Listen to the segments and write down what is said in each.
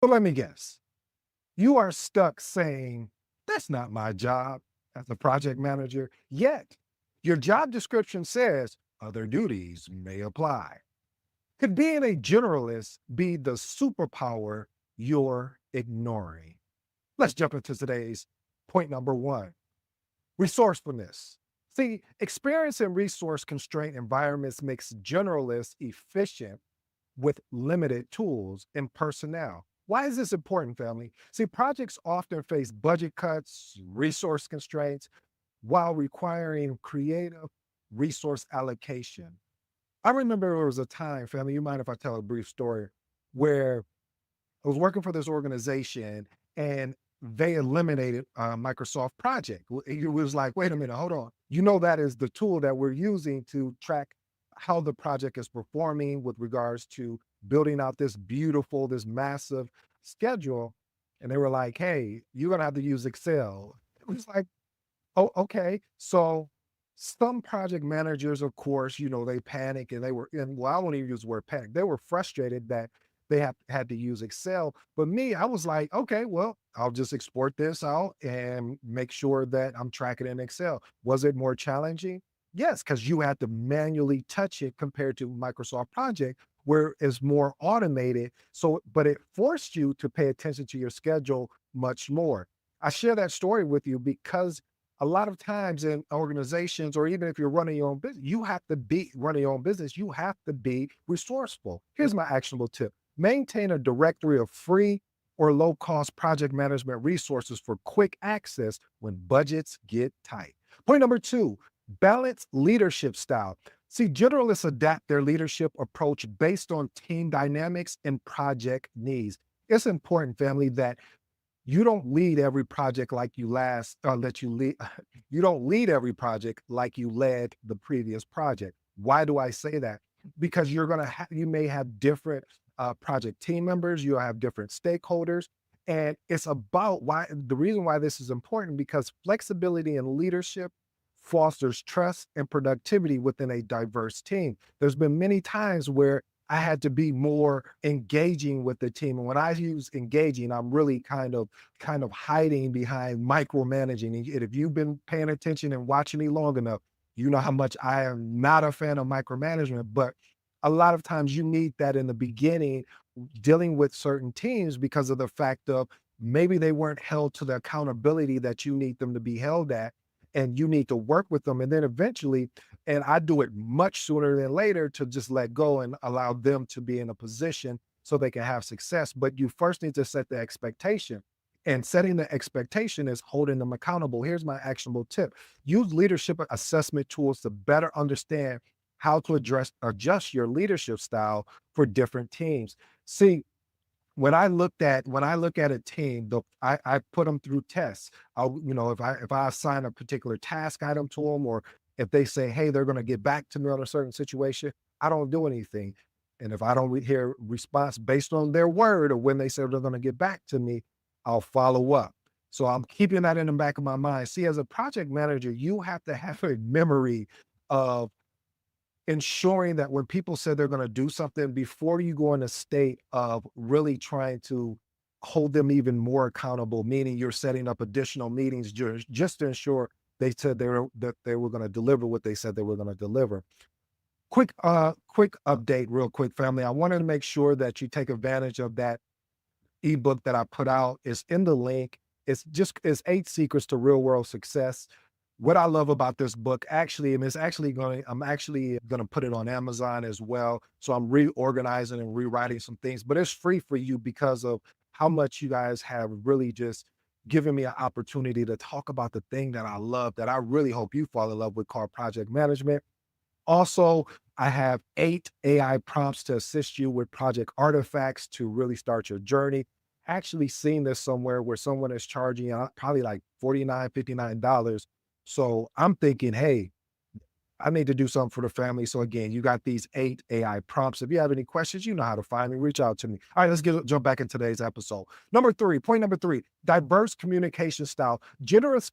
So let me guess. You are stuck saying, that's not my job as a project manager, yet your job description says other duties may apply. Could being a generalist be the superpower you're ignoring? Let's jump into today's point number one: resourcefulness. See, experience in resource constrained environments makes generalists efficient with limited tools and personnel. Why is this important, family? See, projects often face budget cuts, resource constraints, while requiring creative resource allocation. I remember there was a time, family, you mind if I tell a brief story, where I was working for this organization and they eliminated Microsoft Project. It was like, wait a minute, hold on. You know, that is the tool that we're using to track how the project is performing with regards to building out this beautiful, this massive schedule. And they were like, hey, you're going to have to use Excel. It was like, oh, okay. So some project managers, of course, they panic and they were and well, I won't even use the word panic. They were frustrated that they had to use Excel. But me, I was like, okay, well, I'll just export this out and make sure that I'm tracking in Excel. Was it more challenging? Yes, because you had to manually touch it compared to Microsoft Project, where it's more automated. So, but it forced you to pay attention to your schedule much more. I share that story with you because a lot of times in organizations, or even if you're running your own business, you have to be running your own business, you have to be resourceful. Here's my actionable tip: maintain a directory of free or low cost project management resources for quick access when budgets get tight. Point number two: balance leadership style. See, generalists adapt their leadership approach based on team dynamics and project needs. It's important, family, that you don't lead every project like you last let you lead you don't lead every project like you led the previous project. Why do I say that? Because you may have different project team members, you'll have different stakeholders, and it's about why the reason why this is important, because flexibility in leadership fosters trust and productivity within a diverse team. There's been many times where I had to be more engaging with the team. And when I use engaging, I'm really kind of hiding behind micromanaging. And if you've been paying attention and watching me long enough, you know how much I am not a fan of micromanagement. But a lot of times you need that in the beginning, dealing with certain teams, because of the fact of maybe they weren't held to the accountability that you need them to be held at. And you need to work with them. And then eventually, and I do it much sooner than later, to just let go and allow them to be in a position so they can have success. But you first need to set the expectation. And setting the expectation is holding them accountable. Here's my actionable tip: use leadership assessment tools to better understand how to adjust your leadership style for different teams. See, when I look at a team, I put them through tests. If I assign a particular task item to them, or if they say, hey, they're going to get back to me on a certain situation, I don't do anything. And if I don't hear response based on their word, or when they say they're going to get back to me, I'll follow up. So I'm keeping that in the back of my mind. See, as a project manager, you have to have a memory of ensuring that when people say they're going to do something, before you go in a state of really trying to hold them even more accountable, meaning you're setting up additional meetings just to ensure that they were going to deliver what they said they were going to deliver. Quick update, real quick, family. I wanted to make sure that you take advantage of that ebook that I put out. Is in the link. It's 8 secrets to real world success. What I love about this book, actually, and I'm actually gonna put it on Amazon as well. So I'm reorganizing and rewriting some things, but it's free for you because of how much you guys have really just given me an opportunity to talk about the thing that I love, that I really hope you fall in love with, called project management. Also, I have 8 AI prompts to assist you with project artifacts to really start your journey. Actually seen this somewhere where someone is charging probably like 49, $59. So I'm thinking, hey, I need to do something for the family. So again, you got these 8 AI prompts. If you have any questions, you know how to find me. Reach out to me. All right, jump back in today's episode. Point number three: diverse communication style. Generous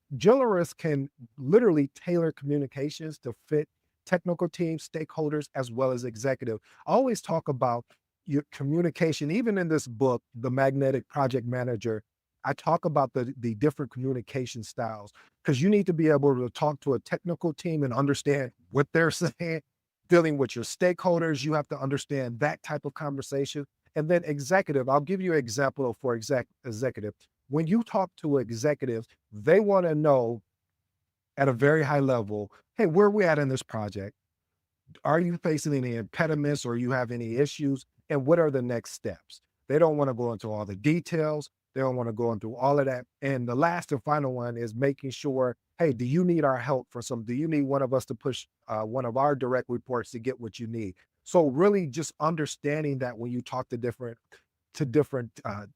can literally tailor communications to fit technical teams, stakeholders, as well as executive. I always talk about your communication, even in this book, The Magnetic Project Manager, I talk about the different communication styles because you need to be able to talk to a technical team and understand what they're saying. Dealing with your stakeholders, you have to understand that type of conversation. And then executive, I'll give you an example for executive. When you talk to executives, they want to know at a very high level, hey, where are we at in this project? Are you facing any impediments or you have any issues? And what are the next steps? They don't want to go into all the details. They don't want to go into all of that. And the last and final one is making sure, hey, do you need our help for some? Do you need one of us to push one of our direct reports to get what you need? So really just understanding that when you talk to different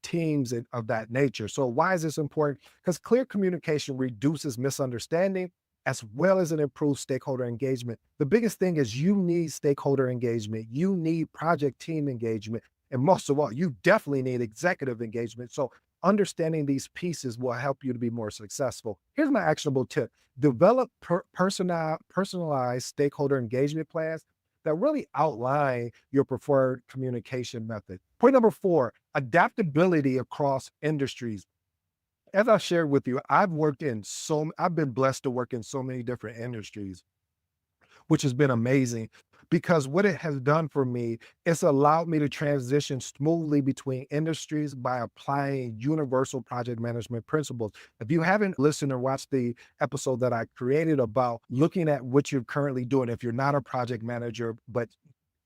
teams of that nature. So why is this important? Because clear communication reduces misunderstanding as well as it improves stakeholder engagement. The biggest thing is you need stakeholder engagement. You need project team engagement. And most of all, you definitely need executive engagement. So understanding these pieces will help you to be more successful. Here's my actionable tip. Develop personalized stakeholder engagement plans that really outline your preferred communication method. Point number 4, adaptability across industries. As I shared with you, I've been blessed to work in so many different industries, which has been amazing because what it has done for me, it's allowed me to transition smoothly between industries by applying universal project management principles. If you haven't listened or watched the episode that I created about looking at what you're currently doing, if you're not a project manager, but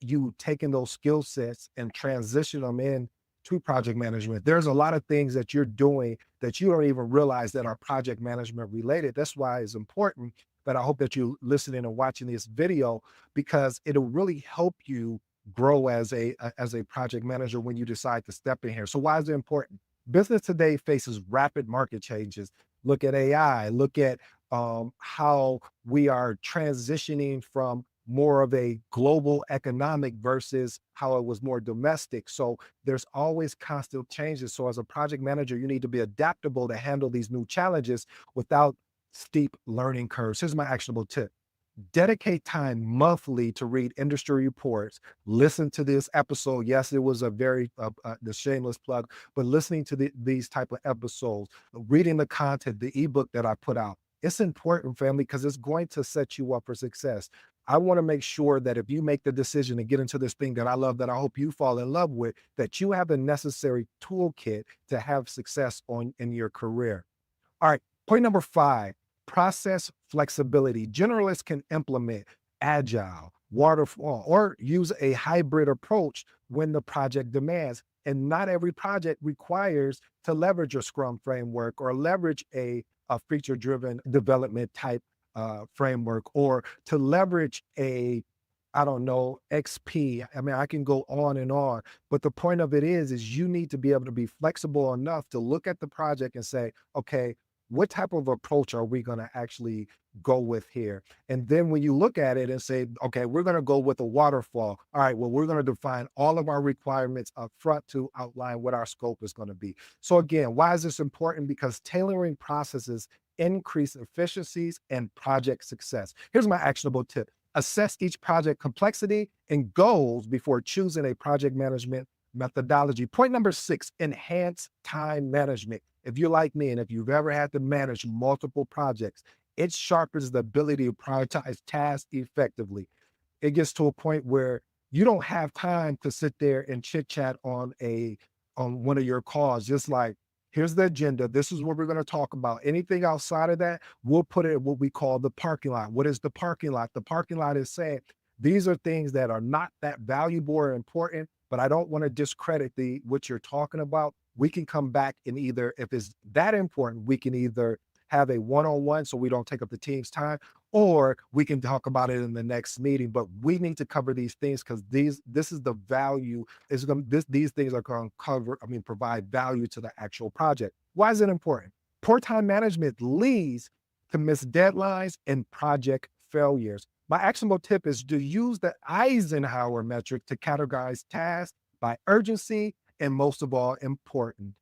you taking those skill sets and transition them in to project management. There's a lot of things that you're doing that you don't even realize that are project management related. That's why it's important that I hope that you listening and watching this video because it'll really help you grow as a project manager when you decide to step in here. So why is it important? Business today faces rapid market changes. Look at AI, look at how we are transitioning from more of a global economic versus how it was more domestic. So there's always constant changes. So as a project manager, you need to be adaptable to handle these new challenges without steep learning curves. Here's my actionable tip. Dedicate time monthly to read industry reports. Listen to this episode. Yes, it was a very the shameless plug, but listening to these type of episodes, reading the content, the ebook that I put out, it's important, family, because it's going to set you up for success. I want to make sure that if you make the decision to get into this thing that I love, that I hope you fall in love with, that you have the necessary toolkit to have success in your career. All right. Point number 5, process flexibility. Generalists can implement agile, waterfall, or use a hybrid approach when the project demands. And not every project requires to leverage a Scrum framework or leverage a feature driven development type framework or to leverage I don't know, XP. I mean, I can go on and on, but the point of it is you need to be able to be flexible enough to look at the project and say, okay, what type of approach are we going to actually go with here? And then when you look at it and say, okay, we're going to go with a waterfall. All right, well, we're going to define all of our requirements up front to outline what our scope is going to be. So again, why is this important? Because tailoring processes increase efficiencies and project success. Here's my actionable tip. Assess each project complexity and goals before choosing a project management methodology. Point number 6, enhance time management. If you're like me and if you've ever had to manage multiple projects, it sharpens the ability to prioritize tasks effectively. It gets to a point where you don't have time to sit there and chit chat on one of your calls. Just like, here's the agenda. This is what we're going to talk about. Anything outside of that, we'll put it in what we call the parking lot. What is the parking lot? The parking lot is saying these are things that are not that valuable or important, but I don't want to discredit what you're talking about. We can come back and either, if it's that important, we can either have a one-on-one so we don't take up the team's time, or we can talk about it in the next meeting. But we need to cover these things because this is the value. These things are going to provide value to the actual project. Why is it important? Poor time management leads to missed deadlines and project failures. My actionable tip is to use the Eisenhower metric to categorize tasks by urgency and most of all, important.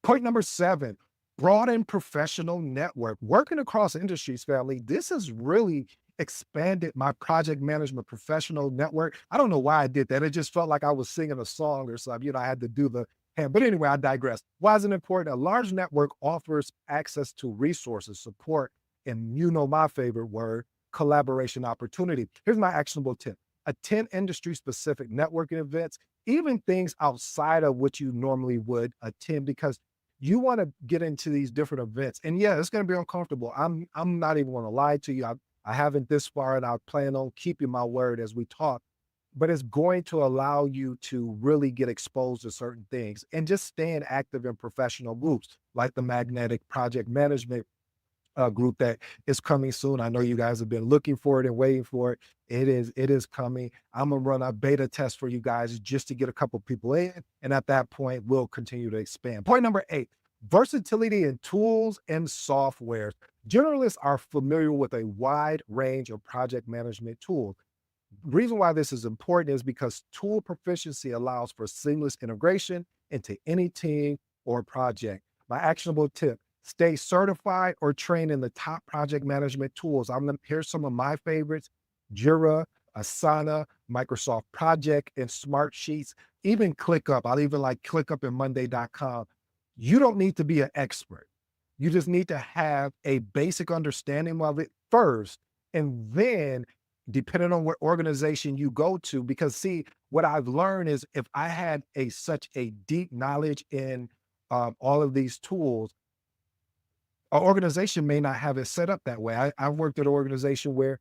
Point number 7, broaden professional network. Working across industries, family, this is really expanded my project management professional network. I don't know why I did that. It just felt like I was singing a song or something. I had to do the hand. But anyway, I digress. Why is it important? A large network offers access to resources, support, and my favorite word, collaboration opportunity. Here's my actionable tip. Attend industry specific networking events, even things outside of what you normally would attend, because you want to get into these different events. And yeah, it's going to be uncomfortable. I'm not even going to lie to you. I haven't this far, and I plan on keeping my word as we talk, but it's going to allow you to really get exposed to certain things and just staying active in professional groups like the Magnetic Project Management group that is coming soon. I know you guys have been looking for it and waiting for it. It is coming. I'm gonna run a beta test for you guys just to get a couple people in. And at that point, we'll continue to expand. Point number 8, versatility in tools and softwares. Generalists are familiar with a wide range of project management tools. Reason why this is important is because tool proficiency allows for seamless integration into any team or project. My actionable tip: stay certified or trained in the top project management tools. Here's some of my favorites: Jira, Asana, Microsoft Project, and Smart Sheets, even ClickUp. I even like ClickUp and Monday.com. You don't need to be an expert. You just need to have a basic understanding of it first. And then, depending on what organization you go to, because see, what I've learned is if I had such a deep knowledge in all of these tools, an organization may not have it set up that way. I've worked at an organization where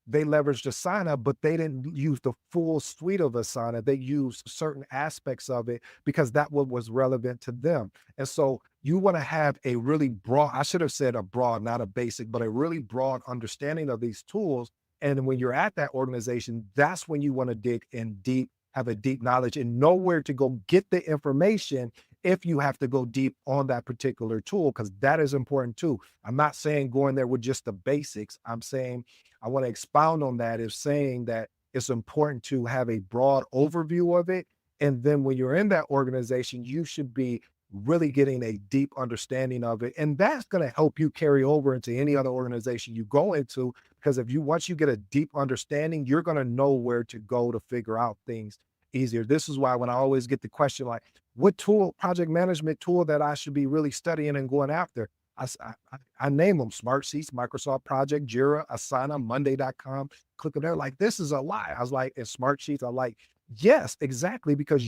they leveraged Asana, but they didn't use the full suite of Asana. They used certain aspects of it because that what was relevant to them. And so you want to have a really broad, I should have said a broad, not a basic, but a really broad understanding of these tools. And when you're at that organization, that's when you want to dig in deep, have a deep knowledge and know where to go get the information if you have to go deep on that particular tool, because that is important too. I'm not saying going there with just the basics. I'm saying I want to expound on that, is saying that it's important to have a broad overview of it. And then when you're in that organization, you should be really getting a deep understanding of it. And that's going to help you carry over into any other organization you go into. Because once you get a deep understanding, you're going to know where to go to figure out things easier. This is why when I always get the question like, what tool, project management tool that I should be really studying and going after? I name them: Smart Sheets, Microsoft Project, Jira, Asana, Monday.com. Click them there. Like, this is a lie. I was like, in Smart Sheets, I like, yes, exactly, because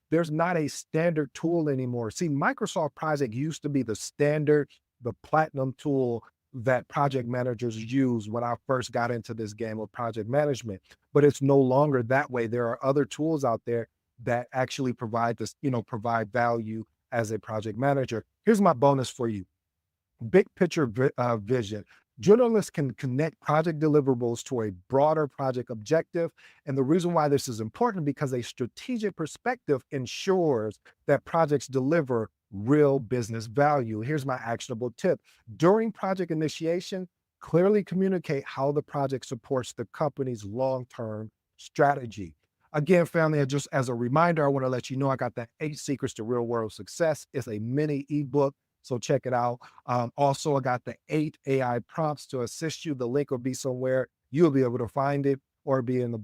there's not a standard tool anymore. See, Microsoft Project used to be the standard, the platinum tool that project managers use when I first got into this game of project management, but it's no longer that way. There are other tools out there that actually provide this, provide value as a project manager. Here's my bonus for you: big picture vision. Journalists can connect project deliverables to a broader project objective. And the reason why this is important, because a strategic perspective ensures that projects deliver real business value. Here's my actionable tip. During project initiation, clearly communicate how the project supports the company's long-term strategy. Again, family, just as a reminder, I want to let you know I got that 8 Secrets to Real World Success. It's a mini ebook, so check it out. Also, I got the 8 AI prompts to assist you. The link will be somewhere. You'll be able to find it, or be in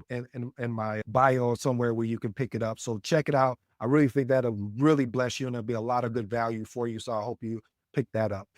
my bio somewhere where you can pick it up. So check it out. I really think that'll really bless you, and there'll be a lot of good value for you. So I hope you pick that up.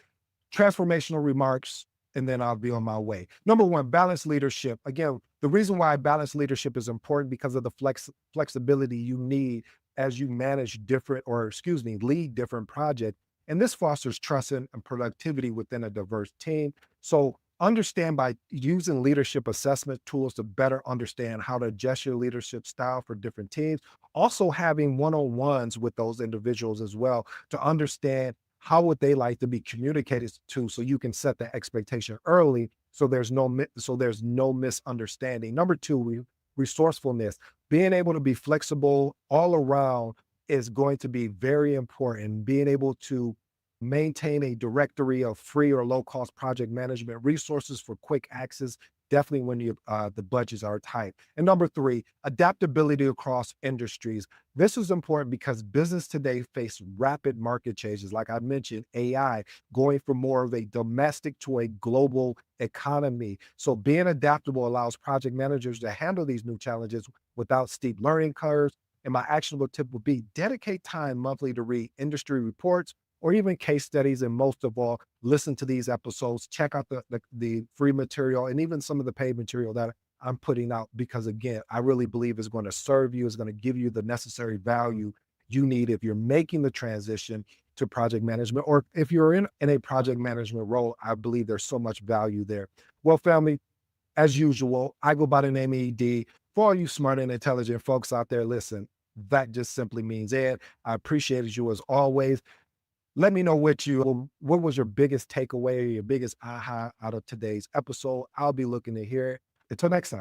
Transformational remarks, and then I'll be on my way. Number 1, balanced leadership. Again, the reason why balanced leadership is important because of the flexibility you need as you manage different, or excuse me, lead different projects. And this fosters trust and productivity within a diverse team. So understand, by using leadership assessment tools to better understand how to adjust your leadership style for different teams. Also having one-on-ones with those individuals as well to understand how would they like to be communicated to, so you can set the expectation early, so there's no misunderstanding. Number 2, resourcefulness. Being able to be flexible all around is going to be very important. Being able to maintain a directory of free or low cost project management resources for quick access definitely when the budgets are tight. And number three, adaptability across industries. This is important because business today face rapid market changes. Like I mentioned, AI going from more of a domestic to a global economy. So being adaptable allows project managers to handle these new challenges without steep learning curves. And my actionable tip would be dedicate time monthly to read industry reports or even case studies. And most of all, listen to these episodes, check out the free material and even some of the paid material that I'm putting out, because again, I really believe is going to serve you, is going to give you the necessary value you need if you're making the transition to project management, or if you're in a project management role. I believe there's so much value there. Well, family, as usual, I go by the name ED. For all you smart and intelligent folks out there, listen, that just simply means Ed. I appreciated you as always. Let me know what was your biggest takeaway, your biggest aha out of today's episode. I'll be looking to hear it. Until next time.